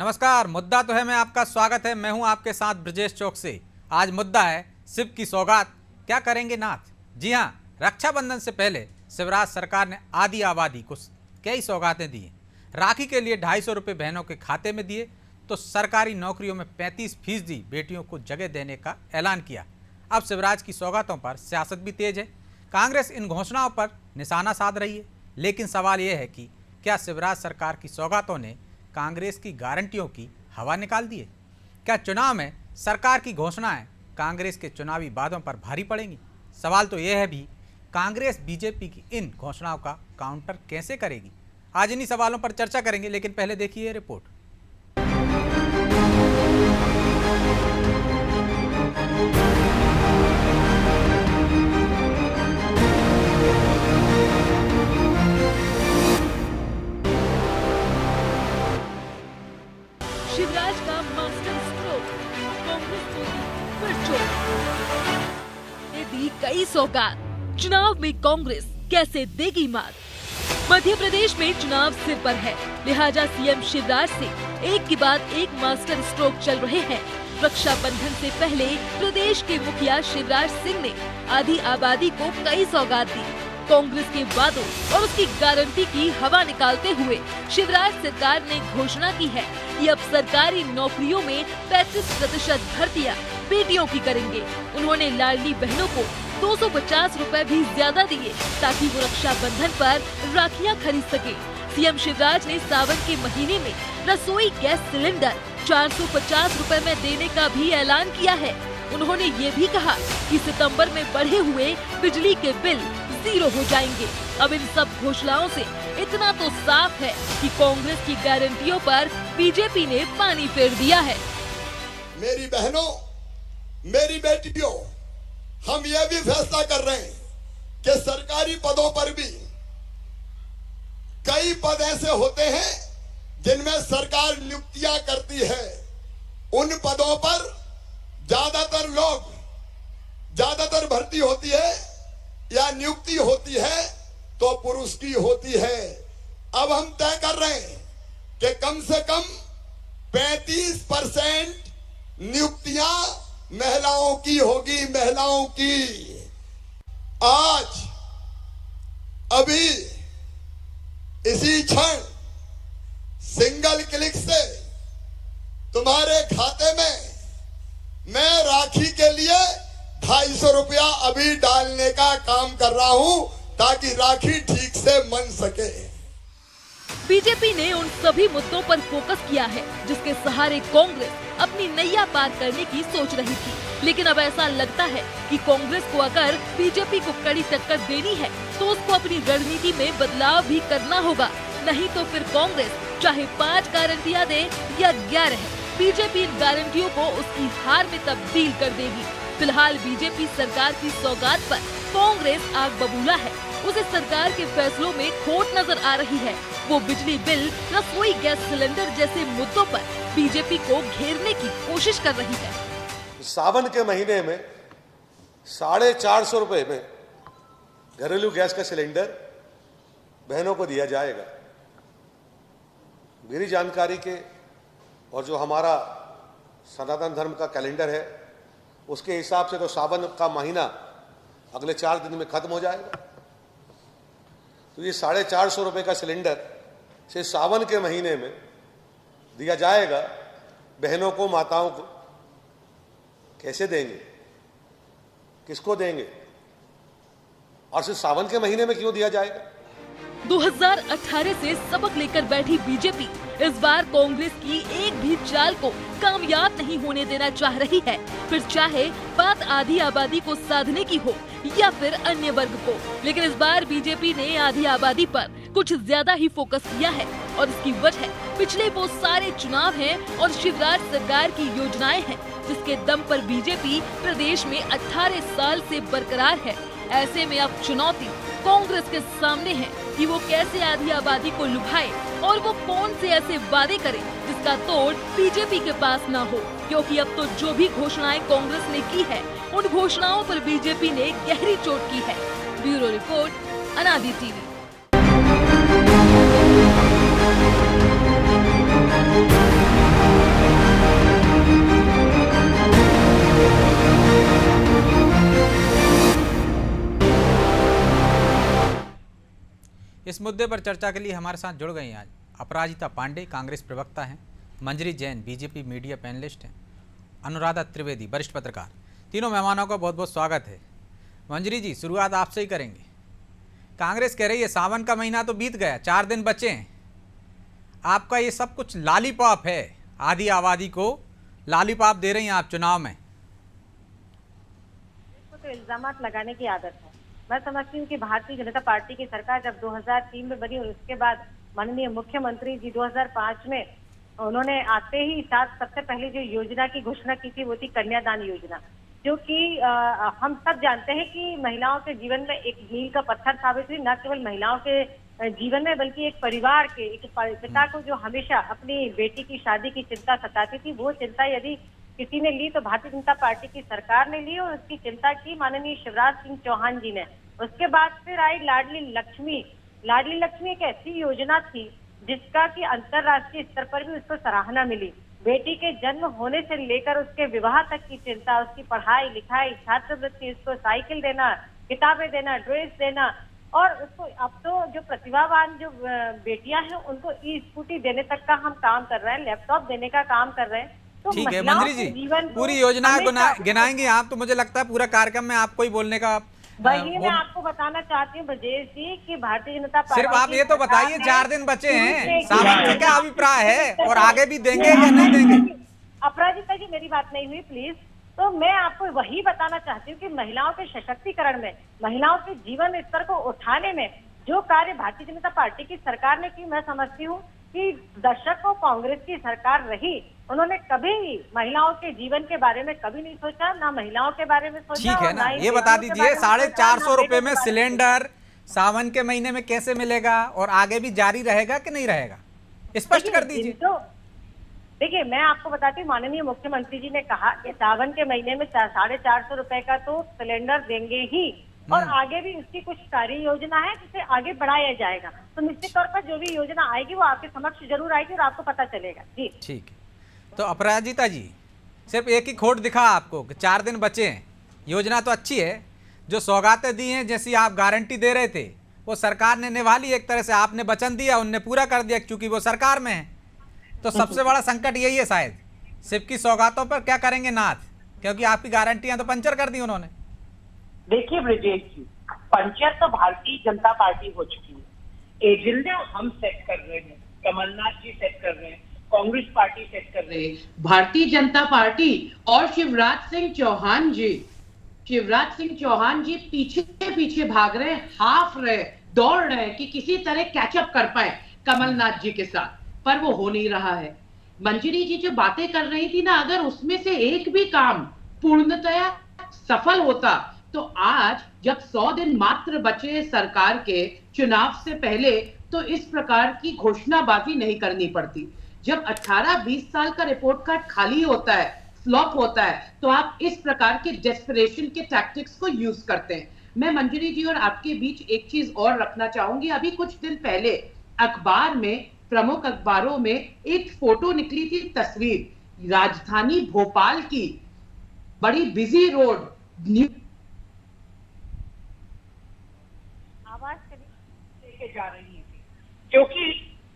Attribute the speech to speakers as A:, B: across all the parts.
A: नमस्कार। मुद्दा तो है मैं आपका स्वागत है। मैं हूं आपके साथ ब्रजेश चौक से। आज मुद्दा है शिव की सौगात, क्या करेंगे नाथ। जी हां, रक्षाबंधन से पहले शिवराज सरकार ने आधी आबादी को कई सौगातें दी। राखी के लिए 250 रुपये बहनों के खाते में दिए तो सरकारी नौकरियों में 35% बेटियों को जगह देने का ऐलान किया। अब शिवराज की सौगातों पर सियासत भी तेज है। कांग्रेस इन घोषणाओं पर निशाना साध रही है, लेकिन सवाल यह है कि क्या शिवराज सरकार की सौगातों ने कांग्रेस की गारंटियों की हवा निकाल दी है। क्या चुनाव में सरकार की घोषणाएं कांग्रेस के चुनावी वादों पर भारी पड़ेंगी। सवाल तो यह है भी, कांग्रेस बीजेपी की इन घोषणाओं का काउंटर कैसे करेगी। आज इन्हीं सवालों पर चर्चा करेंगे, लेकिन पहले देखिए ये रिपोर्ट।
B: शिवराज का मास्टर स्ट्रोक, कांग्रेस को दी फिर चोट। ने दी कई सौगात, चुनाव में कांग्रेस कैसे देगी मात। मध्य प्रदेश में चुनाव सिर पर है, लिहाजा सीएम शिवराज से एक के बाद एक मास्टर स्ट्रोक चल रहे हैं। रक्षाबंधन से पहले प्रदेश के मुखिया शिवराज सिंह ने आधी आबादी को कई सौगात दी। कांग्रेस के वादों और उसकी गारंटी की हवा निकालते हुए शिवराज सरकार ने घोषणा की है कि अब सरकारी नौकरियों में 35% भर्तियां बेटियों की करेंगे। उन्होंने लाडली बहनों को 250 रुपए भी ज्यादा दिए ताकि वो रक्षाबंधन पर राखियां खरीद सके। सीएम शिवराज ने सावन के महीने में रसोई गैस सिलेंडर 450 रुपए में देने का भी ऐलान किया है। उन्होंने ये भी कहा कि सितंबर में बढ़े हुए बिजली के बिल 0 हो जाएंगे। अब इन सब घोषणाओं से इतना तो साफ है कि कांग्रेस की गारंटियों पर बीजेपी ने पानी फेर दिया है।
C: मेरी बहनों, मेरी बेटियों, हम यह भी फैसला कर रहे हैं कि सरकारी पदों पर भी कई पद ऐसे होते हैं जिनमें सरकार नियुक्तियां करती है। उन पदों पर ज्यादातर भर्ती होती है या नियुक्ति होती है तो पुरुष की होती है। अब हम तय कर रहे हैं कि कम से कम 35% नियुक्तियां महिलाओं की होगी, महिलाओं की। आज अभी इसी क्षण सिंगल क्लिक से तुम्हारे खाते में मैं राखी के लिए 250 रुपया अभी डालने का काम कर रहा हूं ताकि राखी ठीक से बन सके।
B: बीजेपी ने उन सभी मुद्दों पर फोकस किया है जिसके सहारे कांग्रेस अपनी नैया पार करने की सोच रही थी, लेकिन अब ऐसा लगता है कि कांग्रेस को अगर बीजेपी को कड़ी टक्कर देनी है तो उसको अपनी रणनीति में बदलाव भी करना होगा। नहीं तो फिर कांग्रेस चाहे 5 गारंटियां दे या 11, बीजेपी इन गारंटियों को उसकी हार में तब्दील कर देगी। फिलहाल बीजेपी सरकार की सौगात पर कांग्रेस आग बबूला है। उसे सरकार के फैसलों में खोट नजर आ रही है। वो बिजली बिल, रसोई गैस सिलेंडर जैसे मुद्दों पर बीजेपी को घेरने की कोशिश कर रही है।
D: सावन के महीने में 450 रुपए में घरेलू गैस का सिलेंडर बहनों को दिया जाएगा। मेरी जानकारी के और जो हमारा सनातन धर्म का कैलेंडर है उसके हिसाब से तो सावन का महीना अगले 4 दिन में खत्म हो जाएगा। तो ये 450 रुपए का सिलेंडर से सावन के महीने में दिया जाएगा बहनों को, माताओं को। कैसे देंगे, किसको देंगे और सिर्फ सावन के महीने में क्यों दिया जाएगा।
B: 2018 से सबक लेकर बैठी बीजेपी इस बार कांग्रेस की एक भी चाल को कामयाब नहीं होने देना चाह रही है। फिर चाहे बात आधी आबादी को साधने की हो या फिर अन्य वर्ग को, लेकिन इस बार बीजेपी ने आधी आबादी पर कुछ ज्यादा ही फोकस किया है और इसकी वजह पिछले वो सारे चुनाव हैं और शिवराज सरकार की योजनाएं हैं जिसके दम पर बीजेपी प्रदेश में 18 साल से बरकरार है। ऐसे में अब चुनौती कांग्रेस के सामने है कि वो कैसे आधी आबादी को लुभाए और वो कौन से ऐसे वादे करे जिसका तोड़ बीजेपी के पास ना हो, क्योंकि अब तो जो भी घोषणाएं कांग्रेस ने की है उन घोषणाओं पर बीजेपी ने गहरी चोट की है। ब्यूरो रिपोर्ट, अनादि टीवी।
A: इस मुद्दे पर चर्चा के लिए हमारे साथ जुड़ गई हैं आज अपराजिता पांडे, कांग्रेस प्रवक्ता हैं, मंजरी जैन, बीजेपी मीडिया पैनलिस्ट हैं, अनुराधा त्रिवेदी, वरिष्ठ पत्रकार। तीनों मेहमानों का बहुत बहुत स्वागत है। मंजरी जी, शुरुआत आपसे ही करेंगे। कांग्रेस कह रही है सावन का महीना तो बीत गया, 4 दिन बचे हैं, आपका ये सब कुछ लॉलीपॉप है, आधी आबादी को लॉलीपॉप दे रही हैं आप चुनाव में।
E: तो इल्जामात लगाने की आदत है। मैं समझती हूँ कि भारतीय जनता पार्टी की सरकार जब 2003 में बनी और उसके बाद माननीय मुख्यमंत्री जी 2005 में उन्होंने आते ही साथ सबसे पहले जो योजना की घोषणा की थी वो थी कन्यादान योजना, जो कि हम सब जानते हैं कि महिलाओं के जीवन में एक मील का पत्थर साबित हुई। न केवल महिलाओं के जीवन में बल्कि एक परिवार के एक पिता को जो हमेशा अपनी बेटी की शादी की चिंता सताती थी, वो चिंता यदि किसी ने ली तो भारतीय जनता पार्टी की सरकार ने ली और उसकी चिंता की माननीय शिवराज सिंह चौहान जी ने। उसके बाद फिर आई लाडली लक्ष्मी। लाडली लक्ष्मी एक ऐसी योजना थी जिसका कि अंतर्राष्ट्रीय स्तर पर भी उसको सराहना मिली। बेटी के जन्म होने से लेकर उसके विवाह तक की चिंता, उसकी पढ़ाई लिखाई, छात्रवृत्ति, उसको साइकिल देना, किताबें देना, ड्रेस देना, और उसको अब तो जो प्रतिभावान जो बेटियां हैं उनको ई स्कूटी देने तक का हम काम कर रहे हैं, लैपटॉप देने का काम कर रहे हैं। तो
A: ठीक है मंजरी जी, पूरी योजना गिनाएंगे आप, तो मुझे लगता है पूरा कार्यक्रम में आपको ही बोलने का
E: वही मैं आपको बताना चाहती हूँ ब्रजेश जी कि भारतीय जनता पार्टी
A: सिर्फ आप ये तो बताइए 4 दिन बचे हैं, सावन से क्या अभिप्राय है और आगे भी देंगे या नहीं देंगे?
E: अपराजिता जी मेरी बात नहीं हुई प्लीज। तो मैं आपको वही बताना चाहती हूँ कि महिलाओं के सशक्तिकरण में, महिलाओं के जीवन स्तर को उठाने में जो कार्य भारतीय जनता पार्टी की सरकार ने की, मैं समझती हूँ कि दशकों कांग्रेस की सरकार रही, उन्होंने कभी महिलाओं के जीवन के बारे में कभी नहीं सोचा, ना महिलाओं के बारे में सोचा।
A: ठीक है ना, ये बता दीजिए 450 रुपए में सिलेंडर सावन के महीने में कैसे मिलेगा और आगे भी जारी रहेगा कि नहीं रहेगा, स्पष्ट कर दीजिए।
E: तो देखिए मैं आपको बताती हूँ, माननीय मुख्यमंत्री जी ने कहा कि सावन के महीने में 450 रुपए का तो सिलेंडर देंगे ही, और आगे भी उसकी कुछ कार्य योजना है जिसे आगे बढ़ाया जाएगा। तो निश्चित तौर पर जो भी योजना आएगी वो आपके समक्ष जरूर आएगी और आपको पता चलेगा। जी
A: ठीक है। तो अपराजिता जी, सिर्फ एक ही खोट दिखा आपको कि 4 दिन बचे हैं। योजना तो अच्छी है, जो सौगातें दी हैं, जैसी आप गारंटी दे रहे थे वो सरकार ने निभा ली एक तरह से, आपने वचन दिया उनने पूरा कर दिया क्योंकि वो सरकार में है। तो सबसे बड़ा संकट यही है शायद, सिर्फ की सौगातों पर क्या करेंगे नाथ, क्योंकि आपकी गारंटियां तो पंचर कर दी उन्होंने।
F: देखिए ब्रजेश जी, पंचर तो भारतीय जनता पार्टी हो चुकी है, एजेंडा हम सेट कर रहे हैं, कमलनाथ जी सेट कर रहे हैं, कांग्रेस पार्टी सेट कर रहे हैं। भारतीय जनता पार्टी और शिवराज सिंह चौहान जी पीछे पीछे भाग रहे हैं, हाफ रहे, दौड़ रहे हैं कि किसी तरह कैचअप कर पाए कमलनाथ जी के साथ, पर वो हो नहीं रहा है। मंजरी जी जो बातें कर रही थी ना, अगर उसमें से एक भी काम पूर्णतया सफल होता तो आज जब 100 दिन मात्र बचे सरकार के चुनाव से पहले, तो इस प्रकार की घोषणाबाजी नहीं करनी पड़ती। जब 18-20 साल का रिपोर्ट कार्ड खाली होता है, फ्लॉप होता है, तो आप इस प्रकार के डेस्परेशन के टैक्टिक्स को यूज करते हैं। मैं मंजरी जी और आपके बीच एक चीज और रखना चाहूंगी। अभी कुछ दिन पहले अखबार में, प्रमुख अखबारों में एक फोटो निकली थी, तस्वीर राजधानी भोपाल की बड़ी बिजी रोड, लेके जा रही थी, क्योंकि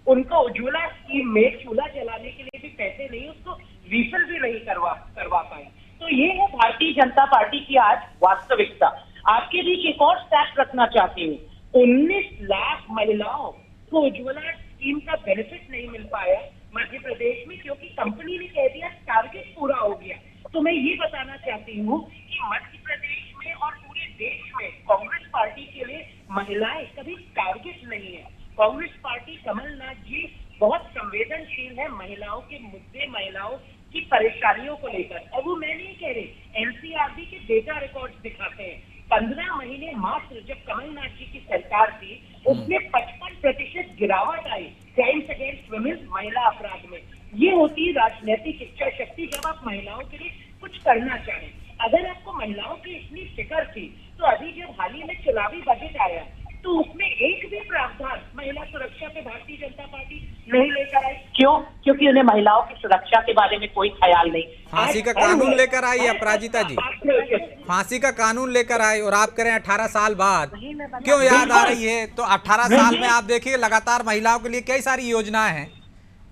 F: उनको उज्ज्वला स्कीम में चूल्हा जलाने के लिए भी पैसे नहीं, उसको रिफिल भी नहीं करवा पाए। तो ये है भारतीय जनता पार्टी की आज वास्तविकता। आपके बीच एक और स्टैट रखना चाहती हूँ, 19 लाख महिलाओं को उज्ज्वला स्कीम का बेनिफिट नहीं मिल पाया मध्य प्रदेश में, क्योंकि कंपनी ने कह दिया टारगेट पूरा हो गया। तो मैं ये बताना चाहती हूँ कि मध्य प्रदेश में और पूरे देश में कांग्रेस पार्टी के लिए महिलाएं कभी टारगेट नहीं है। कांग्रेस पार्टी, कमलनाथ जी बहुत संवेदनशील है महिलाओं के मुद्दे, महिलाओं की परेशानियों को लेकर। और वो मैं नहीं कह रही, एनसीआरबी के डेटा रिकॉर्ड्स दिखाते हैं 15 महीने मात्र जब कमलनाथ जी की सरकार थी, उसमें 55% गिरावट आई क्राइम्स अगेंस्ट वुमेन, महिला अपराध में। ये होती राजनीतिक इच्छा शक्ति, जब आप महिलाओं के लिए कुछ करना चाहें। अगर आपको महिलाओं की इतनी फिक्र थी, तो अभी जब हाल ही में चुनावी बजट आया तो उसमें एक भी प्रावधान महिला सुरक्षा पे भारतीय जनता पार्टी नहीं लेकर आई। क्यों? क्योंकि उन्हें महिलाओं की सुरक्षा के बारे में कोई ख्याल नहीं।
A: फांसी का कानून लेकर आई अपराजिता जी। फांसी का कानून लेकर आए और आप करें 18 साल बाद,
E: वही मैं बता
A: क्यों
E: रही हूँ।
A: याद आ रही है? तो 18 साल में आप देखिए लगातार महिलाओं के लिए कई सारी योजनाएं हैं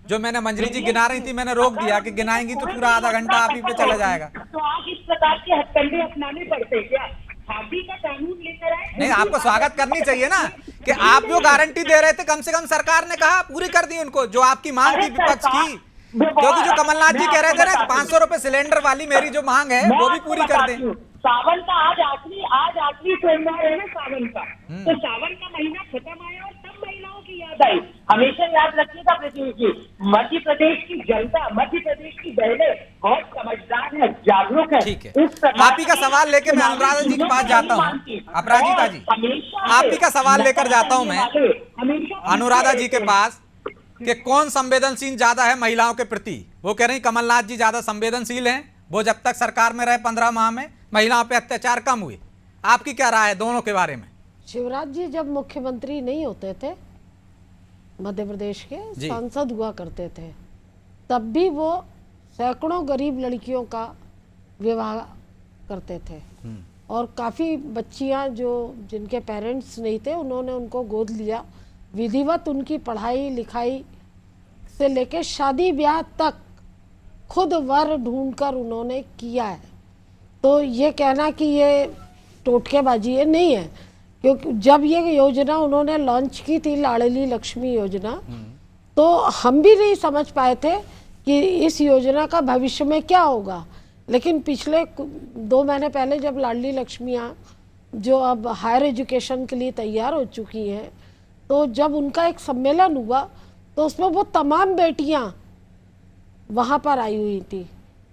A: जो मैंने मंजरी जी गिना रही थी, मैंने रोक दिया कि गिनाएंगी तो पूरा आधा घंटा आप ही पे चला जाएगा।
F: तो आज इस प्रकार के हथकंडे अपनाने पड़ते क्या? फांसी का कानून लेकर आए।
A: नहीं, आपको स्वागत करनी चाहिए ना कि आप जो गारंटी दे रहे थे कम से कम सरकार ने कहा पूरी कर दी उनको, जो आपकी मांग थी विपक्ष की। क्योंकि जो कमलनाथ जी कह रहे थे ना 500 रुपए सिलेंडर वाली मेरी जो मांग है वो भी पूरी कर दें।
F: सावन का आज आखिरी सोमवार है ना सावन का, तो सावन का महीना खत्म आया और तब महिलाओं की याद आई। हमेशा याद रखिएगा पृथ्वी जी, मध्य प्रदेश की जनता, मध्य प्रदेश की बहनें बहुत समझदार है, जागरूक है।
A: ठीक है, आप ही का सवाल लेके मैं अनुराधा जी के पास जाता हूँ। अपराजिता जी, आप ही का सवाल लेकर जाता हूँ मैं अनुराधा जी के पास कि कौन संवेदनशील ज्यादा है महिलाओं के प्रति। वो कह रही कमलनाथ जी ज्यादा संवेदनशील हैं, वो जब तक सरकार में रहे 15 माह में महिलाओं पे अत्याचार कम हुए। आपकी क्या राय है दोनों के बारे में?
G: शिवराज जी जब मुख्यमंत्री नहीं होते थे, मध्य प्रदेश के सांसद हुआ करते थे, तब भी वो सैकड़ों गरीब लड़कियों का विवाह करते थे और काफ़ी बच्चियां जो जिनके पेरेंट्स नहीं थे उन्होंने उनको गोद लिया। विधिवत उनकी पढ़ाई लिखाई से लेके शादी ब्याह तक खुद वर ढूंढकर उन्होंने किया है। तो ये कहना कि ये टोटकेबाजी है नहीं है, क्योंकि जब ये योजना उन्होंने लॉन्च की थी लाडली लक्ष्मी योजना, तो हम भी नहीं समझ पाए थे कि इस योजना का भविष्य में क्या होगा। लेकिन पिछले 2 महीने पहले जब लाडली लक्ष्मियाँ जो अब हायर एजुकेशन के लिए तैयार हो चुकी हैं, तो जब उनका एक सम्मेलन हुआ तो उसमें वो तमाम बेटियां वहाँ पर आई हुई थी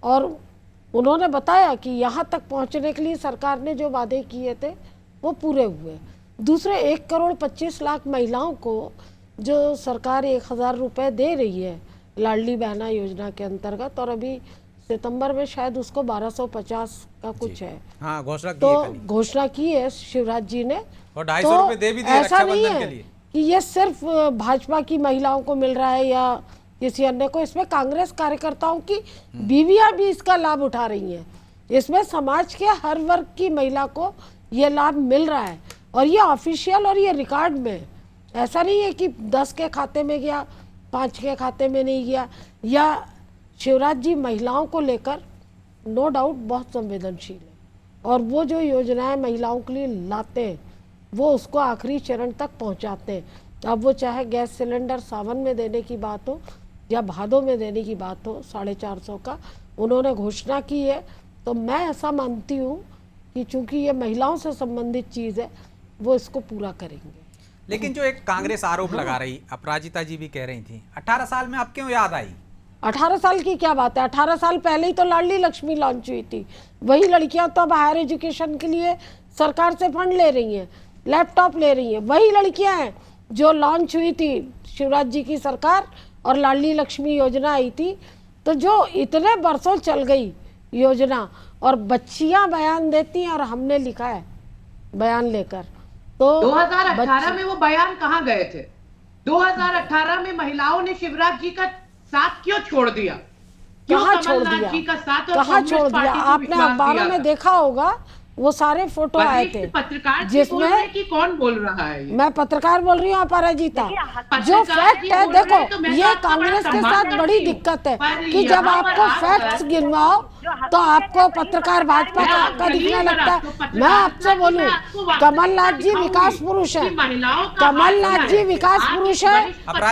G: और उन्होंने बताया कि यहाँ तक पहुँचने के लिए सरकार ने जो वादे किए थे वो पूरे हुए। दूसरे 1,25,00,000 महिलाओं को जो सरकार 1,000 रुपये दे रही है लाडली बहना योजना के अंतर्गत, और अभी सितंबर में शायद उसको 1250 का कुछ है।
A: हाँ,
G: घोषणा की है शिवराज जी ने,
A: और 250 रुपए दे भी दिए रक्षाबंधन के लिए।
G: कि ये सिर्फ भाजपा की महिलाओं को मिल रहा है या किसी अन्य को, इसमें कांग्रेस कार्यकर्ताओं की बीवियां भी इसका लाभ उठा रही हैं। इसमें समाज के हर वर्ग की महिला को ये लाभ मिल रहा है और ये ऑफिशियल और ये रिकॉर्ड में, ऐसा नहीं है कि 10 के खाते में गया 5 के खाते में नहीं गया। या शिवराज जी महिलाओं को लेकर नो डाउट बहुत संवेदनशील है और वो जो योजनाएं महिलाओं के लिए लाते हैं वो उसको आखिरी चरण तक पहुंचाते हैं। अब वो चाहे गैस सिलेंडर सावन में देने की बात हो या भादों में देने की बात हो 450 का उन्होंने घोषणा की है, तो मैं ऐसा मानती हूँ कि चूंकि ये महिलाओं से संबंधित चीज़ है वो इसको पूरा करेंगे।
A: लेकिन जो एक कांग्रेस आरोप लगा रही, अपराजिता जी भी कह रही थी 18 साल में आप क्यों याद आई?
G: 18 साल की क्या बात है, 18 साल पहले ही तो लाडली लक्ष्मी लॉन्च हुई थी। वही लड़कियां तो अब हायर एजुकेशन के लिए सरकार से फंड ले रही हैं, लैपटॉप ले रही हैं। वही लड़कियां हैं जो लॉन्च हुई थी शिवराज जी की सरकार और लाडली लक्ष्मी योजना आई थी, तो जो इतने बरसों चल गई योजना और बच्चियां बयान देती हैं और हमने लिखा है बयान लेकर। तो
H: 2018 में वो बयान कहाँ गए थे? 2018 में महिलाओं ने शिवराज जी का साथ क्यों छोड़ दिया?
G: कहाँ छोड़ दिया? कहाँ छोड़ दिया? आपने अखबारों में देखा होगा वो सारे फोटो आए थे
H: पत्रकार
G: जिसमें
H: कि कौन बोल रहा है?
G: मैं पत्रकार बोल रही हूँ अपराजिता। जो फैक्ट है देखो, ये कांग्रेस के साथ बड़ी दिक्कत है कि जब आपको फैक्ट्स गिनवाओ तो आपको पत्रकार भाजपा का दिखने लगता है। मैं आपसे बोलूं, कमलनाथ जी विकास पुरुष है, कमलनाथ जी विकास पुरुष है।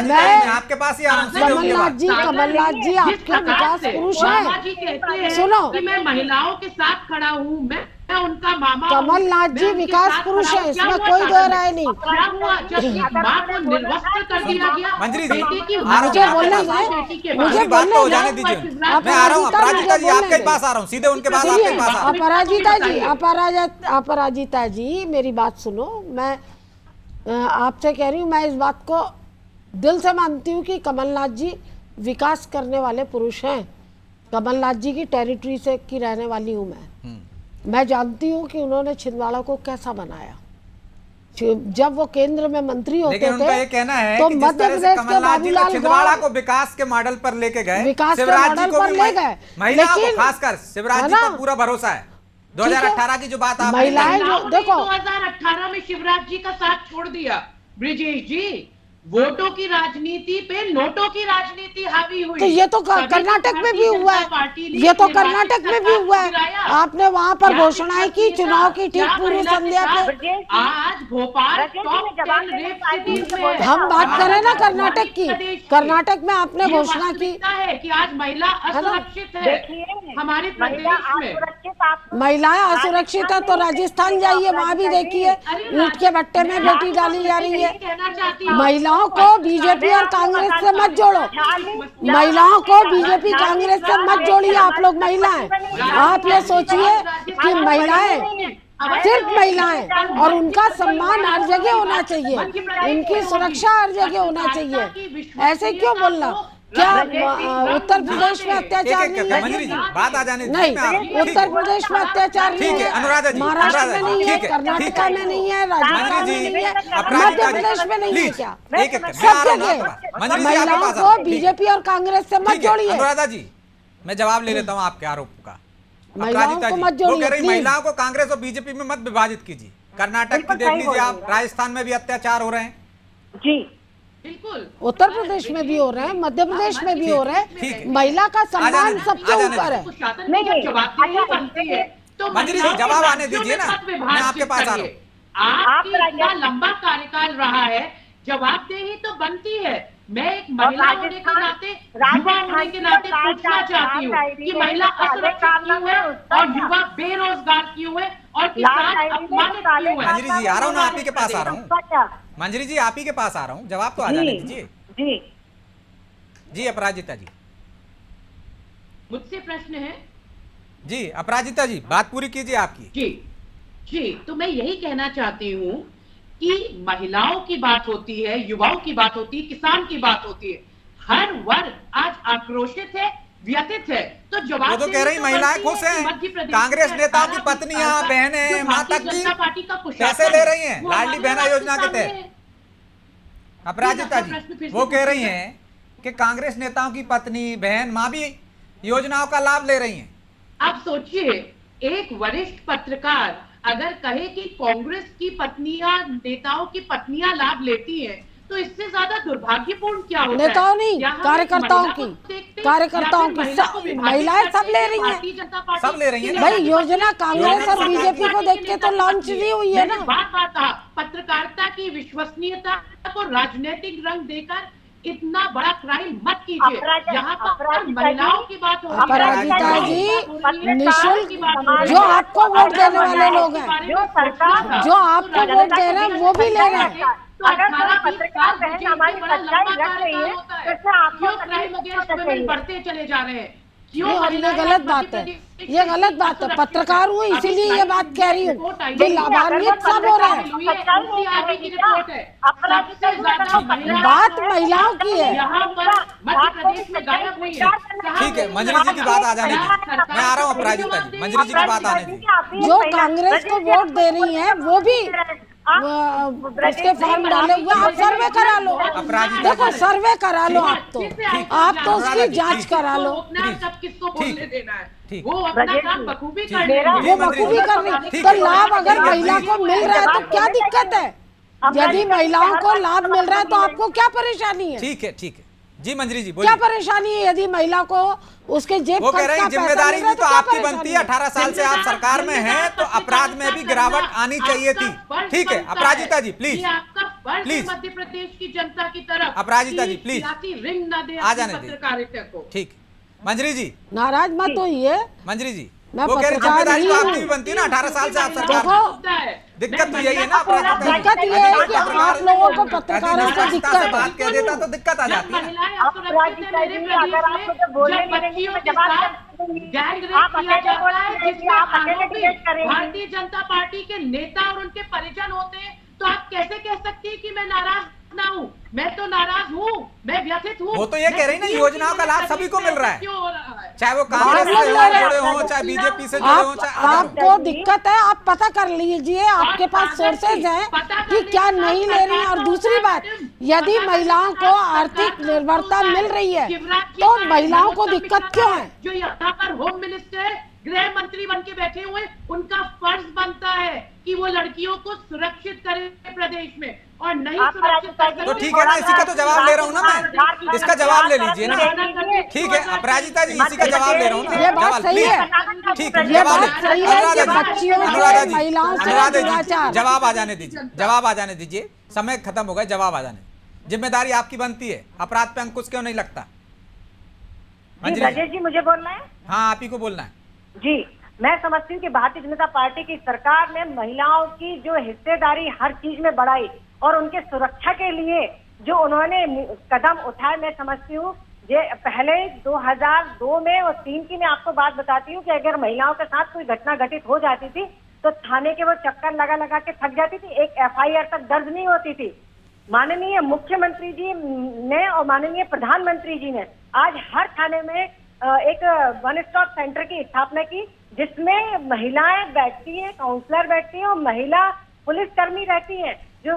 A: मैं आपके पास ही
G: कमलनाथ जी आपके विकास पुरुष है। सुनो,
H: मैं महिलाओं के साथ खड़ा हूँ, मैं उनका मामा।
G: कमलनाथ जी विकास पुरुष है, इसमें कोई दो राय नहीं।
H: क्या हुआ जब माँ को निर्वस्त्र कर दिया गया?
A: मंजरी जी,
G: मुझे बोलना है, मुझे
A: बात तो हो जाने
G: बोलना
A: दीजिए। मैं आ रहा हूँ अपराजिता जी, आपके पास आ रहा हूँ, सीधे उनके पास आपके पास आ रहा हूँ।
G: अपराजिता जी मेरी बात सुनो, मैं आपसे कह रही हूँ, मैं इस बात को दिल से मानती हूँ कि कमलनाथ जी विकास करने वाले पुरुष हैं। कमलनाथ जी की टेरिटरी से की रहने वाली हूँ मैं जानती हूँ कि उन्होंने छिंदवाड़ा को कैसा बनाया। जब वो केंद्र में मंत्री होते थे,
A: उनका ये कहना है
G: तो
A: कि
G: मध्य प्रदेश के बाबूलाल
A: छिंदवाड़ा को विकास के मॉडल पर लेके गए,
G: विकास के
A: शिवराज जी
G: मॉडल
A: को
G: पर
A: भी
G: ले गए,
A: महिलाओं को
G: लेकिन
A: खासकर शिवराज जी पर पूरा भरोसा है। 2018 की जो बात आप
G: महिलाएं जो देखो
H: 2018 में शिवराज जी का साथ छोड़ दिया ब्रिजेश जी, वोटों की राजनीति पे नोटों की राजनीति हावी हुई।
G: तो ये तो कर्नाटक में भी हुआ है, ये तो कर्नाटक में भी हुआ है। आपने वहां पर घोषणाएं की चुनाव की ठीक पूर्व संध्या पे।
H: आज भोपाल टॉप 10 रेप सिटीज में है।
G: हम बात करें ना कर्नाटक की, कर्नाटक में आपने घोषणा की
H: है कि आज महिला असुरक्षित है हमारे प्रदेश में।
G: महिलाएं असुरक्षित है तो राजस्थान जाइए, वहाँ भी देखिए ईंट के भट्टे में बेटी डाली जा रही है।
H: कहना चाहती हूँ
G: महिलाओं को बीजेपी और कांग्रेस से मत जोड़ो, महिलाओं को बीजेपी कांग्रेस से मत जोड़िए। आप लोग महिलाएं, आप ये सोचिए कि महिलाएं सिर्फ महिलाएं और उनका सम्मान हर जगह होना चाहिए, उनकी सुरक्षा हर जगह होना चाहिए। ऐसे क्यों बोलना? क्या उत्तर प्रदेश में अत्याचार नहीं है?
A: मंजरी जी बात आ जाने
G: नहीं, उत्तर प्रदेश में अत्याचार नहीं
A: ठीक है, अनुराधा
G: है,
A: जी,
G: महाराष्ट्र में
A: अनुराधा जी,
G: नहीं है,
A: ठीक है,
G: कर्नाटक में नहीं है, राजस्थान में नहीं है,
A: अपराजिता
G: मध्य
A: जी,
G: प्रदेश में नहीं है।
A: प्लीज,
G: क्या
A: सब
G: सब
A: जगह
G: जगह महिलाओं को बीजेपी और कांग्रेस से मत जोड़िए।
A: अनुराधा जी मैं जवाब ले लेता हूँ आपके आरोप का।
G: महिलाओं
A: अपराजिता
G: को
A: जी,
G: मत
A: वो
G: जोड़िए,
A: कह रही
G: प्लीज।
A: महिलाओं को कांग्रेस और बीजेपी में मत विभाजित कीजिए। कर्नाटक की देख लीजिए आप, राजस्थान में भी अत्याचार हो रहे हैं
E: जी
H: बिल्कुल,
G: उत्तर प्रदेश में भी हो रहे हैं, मध्य प्रदेश में भी हो रहे हैं। महिला का सम्मान सबसे ऊपर है।
H: शासन में जब जवाबदेही बनती है तो
A: मंजरी जी जवाब आने दीजिए ना, मैं आपके पास आ रहा हूँ।
H: आपका इतना लंबा कार्यकाल रहा है, जवाबदेही तो बनती है। मैं एक महिला होने के नाते, युवा होने के नाते पूछना चाहती हूँ कि महिला असुरक्षित क्यों है और युवा बेरोजगार क्यों है और किसान अपमानित क्यों है?
A: मंजरी जी आ रहा हूँ ना, आप ही के पास आ रहा हूँ। मंजरी जी आप ही के पास आ रहा हूँ, जवाब तो आ जाने दीजिए।
E: जी
A: जी अपराजिता जी,
H: मुझसे प्रश्न है।
A: जी अपराजिता जी बात पूरी कीजिए आपकी।
H: जी जी, तो मैं यही कहना चाहती हूँ कि महिलाओं की बात होती है, युवाओं की बात होती है, किसान की बात होती है, हर वर्ग आज आक्रोशित है, व्यथित है। तो जवाब
A: वो तो कह रही महिलाएं खुश हैं, कांग्रेस नेताओं की पत्नियां, बहनें, माता की पैसे ले रही हैं लाडली बहना योजना के तहत। अपराजिता जी वो कह रही हैं कि कांग्रेस नेताओं की पत्नी, बहन, माँ भी योजनाओं का लाभ ले रही हैं।
H: आप सोचिए, एक वरिष्ठ पत्रकार अगर कहे कि कांग्रेस की पत्नियां, नेताओं की पत्नियां लाभ लेती हैं, तो इससे ज्यादा दुर्भाग्यपूर्ण क्या होता है?
G: नेताओं नहीं, कार्यकर्ताओं की, कार्यकर्ताओं की महिलाएं सब ले रही हैं,
A: सब ले रही हैं।
G: भाई योजना कांग्रेस और बीजेपी को देख के तो लॉन्च नहीं हुई है ना।
H: बात कहा, पत्रकारिता की विश्वसनीयता को राजनीतिक रंग देकर इतना बड़ा क्राइम मत कीजिए। यहाँ पर महिलाओं की बात हो रही है।
G: अपराजिता जी निःशुल्क जो आपको वोट देने वाले लोग हैं, जो आपको वोट दे रहे हैं वो भी ले रहे हैं।
H: तो अगर पत्रकार बहन हमारी सच्चाई रख रही है तो क्यों क्राइम अगेंस्ट वुमेन बढ़ते चले जा रहे हैं? क्यों?
G: ये गलत बात है, ये गलत बात है। पत्रकार हूँ इसीलिए ये बात कह रही हूँ कि लाभान्वित सब हो रहे हैं। बात महिलाओं की है।
H: यहाँ पर मध्य प्रदेश में गायब हुई है।
A: ठीक है, मंजरी जी की बात आ जाने दीजिए, मैं आ रहा हूँ अपराजिता जी, मंजरी जी की बात आने दीजिए।
G: जो कांग्रेस को वोट दे रही है वो भी उसके फॉर्म डाले हुए, आप सर्वे करा लो। देखो सर्वे करा लो, आप तो उसकी जांच करा लो।
H: किसको बोलने देना है?
A: ठीक।
H: वो अपना काम बखूबी कर
A: ठीक।
H: रही है।
G: वो बखूबी कर रही, तो लाभ अगर महिला को मिल रहा है तो क्या दिक्कत है? यदि महिलाओं को लाभ मिल रहा है तो आपको क्या परेशानी है?
A: ठीक है, ठीक है जी मंजरी जी
G: क्या
A: बोलिए।
G: परेशानी है यदि महिला को उसके जेब
A: वो कह रही
G: खर्च का
A: जिम्मेदारी
G: पैसा मिल
A: भी
G: रहा
A: तो
G: है
A: आपकी
G: क्या
A: बनती है,
G: परेशानी
A: 18 साल से आप सरकार में हैं तो अपराध में भी गिरावट आनी चाहिए थी। ठीक है अपराजिता जी प्लीज,
H: आपका फर्ज है
A: प्लीज।
H: मध्य प्रदेश की जनता की तरफ
A: अपराजिता
H: कि
A: जी, प्लीज।
H: सियासी रिंग न दे
A: आ
H: अपनी
A: जाने दीजिए।
H: पत्रकारिता को।
A: ठीक मंजरी जी,
G: नाराज मत होइए।
A: मंजरी जी
G: मैं
A: वो कह रही
G: पत्रकार
A: जिम्मेदारी तो
G: नहीं
A: आपकी भी बनती है ना, 18 साल से आप सरकार में।
G: देखो
A: दिक्कत तो यही है ना अपराजिता जी।
G: दिक्कत ये है कि आप लोगों को पत्रकारों से
A: यदि
G: दिक्कत
A: बात
G: है।
A: कह देता तो दिक्कत आ जाती है ना।
H: महिलाएं असुरक्षित है मेरे प्रदेश में, जब बच्चियों के साथ गैंग रेप किया जाता है जिसमें आरोपी भारतीय जनता पार्टी के नेता और उनके परिजन होते हैं, तो आप कैसे कह सकती है कि मैं नाराज ना हूँ? मैं तो नाराज हूँ, मैं व्यथित हूँ।
A: वो तो ये कह रही ना योजनाओं का लाभ सभी को मिल रहा है,
H: क्यों हो रहा है?
A: चाहे वो कांग्रेस से जुड़े हों, चाहे बीजेपी से जुड़े हों, चाहे
G: आपको दिक्कत है, आप पता कर लीजिए, आपके पास सोर्सेज हैं कि क्या नहीं ले रही हैं। और दूसरी बात, यदि महिलाओं को आर्थिक निर्भरता मिल रही है तो महिलाओं को दिक्कत क्यों है?
H: जो यहाँ पर होम मिनिस्टर गृह मंत्री बन के बैठे हुए, उनका फर्ज बनता है कि वो लड़कियों को सुरक्षित करे प्रदेश में, और नहीं सुरक्षित कर
A: तो ठीक है ना, इसी का तो जवाब ले रहा हूँ ना मैं, इसका जवाब ले लीजिए ना। ठीक है अपराजिता जी, इसी का जवाब ले रहा हूँ ना।
G: ये बात सही है,
A: ठीक है,
G: ये बात सही है कि बच्चियों से, महिलाओं से दुराचार।
A: जवाब आ जाने दीजिए, जवाब आ जाने दीजिए, समय खत्म हो गया, जवाब आ जाने। जिम्मेदारी आपकी बनती है, अपराध पे अंकुश क्यों नहीं लगता?
E: राजेश जी मुझे बोलना है।
A: हाँ आप ही को बोलना है
E: जी। मैं समझती हूँ कि भारतीय जनता पार्टी की सरकार ने महिलाओं की जो हिस्सेदारी हर चीज में बढ़ाई और उनके सुरक्षा के लिए जो उन्होंने कदम उठाए, मैं समझती हूँ ये पहले 2002 में और 3 की मैं आपको बात बताती हूँ कि अगर महिलाओं के साथ कोई घटना घटित हो जाती थी तो थाने के वो चक्कर लगा लगा के थक जाती थी, एक FIR तक दर्ज नहीं होती थी। माननीय मुख्यमंत्री जी ने और माननीय प्रधानमंत्री जी ने आज हर थाने में एक वन स्टॉप सेंटर की स्थापना की, जिसमें महिलाएं बैठती हैं, काउंसलर बैठती हैं और महिला पुलिसकर्मी रहती हैं, जो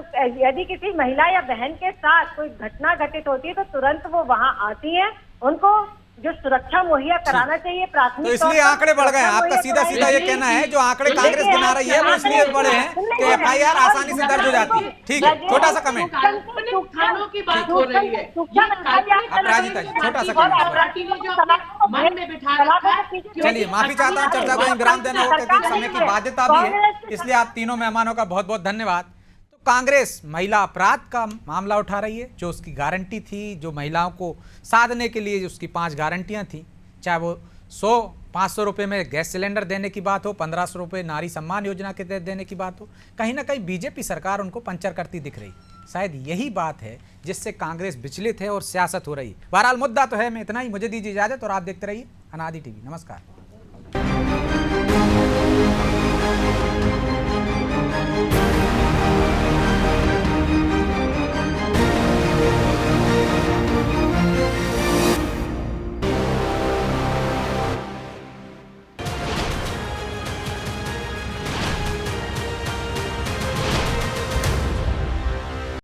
E: यदि किसी महिला या बहन के साथ कोई घटना घटित होती है तो तुरंत वो वहां आती हैं, उनको जो सुरक्षा मुहैया कराना चाहिए प्राथमिक।
A: तो इसलिए आंकड़े बढ़ गए। आपका सीधा सीधा ये कहना है जो आंकड़े कांग्रेस बना रही है वो इसलिए बढ़े हैं कि FIR आसानी से दर्ज हो जाती है। ठीक है, छोटा सा कमेंट
H: थानों की बात हो रही है,
A: अपराजिता जी, छोटा सा कमेंट।
H: मन में बिठा रखा है।
A: चलिए माफी चाहता हूँ, चर्चा को विराम देना होगा क्योंकि समय की बाध्यता भी है, इसलिए आप तीनों मेहमानों का बहुत बहुत धन्यवाद। कांग्रेस महिला अपराध का मामला उठा रही है, जो उसकी गारंटी थी, जो महिलाओं को साधने के लिए उसकी 5 गारंटियां थी, चाहे वो 500 रुपये में गैस सिलेंडर देने की बात हो, 1500 रुपये नारी सम्मान योजना के तहत देने की बात हो, कहीं ना कहीं बीजेपी सरकार उनको पंचर करती दिख रही। शायद यही बात है जिससे कांग्रेस विचलित है और सियासत हो रही है। बहरहाल मुद्दा तो है, मैं इतना ही, मुझे दीजिए इजाजत और आप देखते रहिए अनादि टीवी। नमस्कार।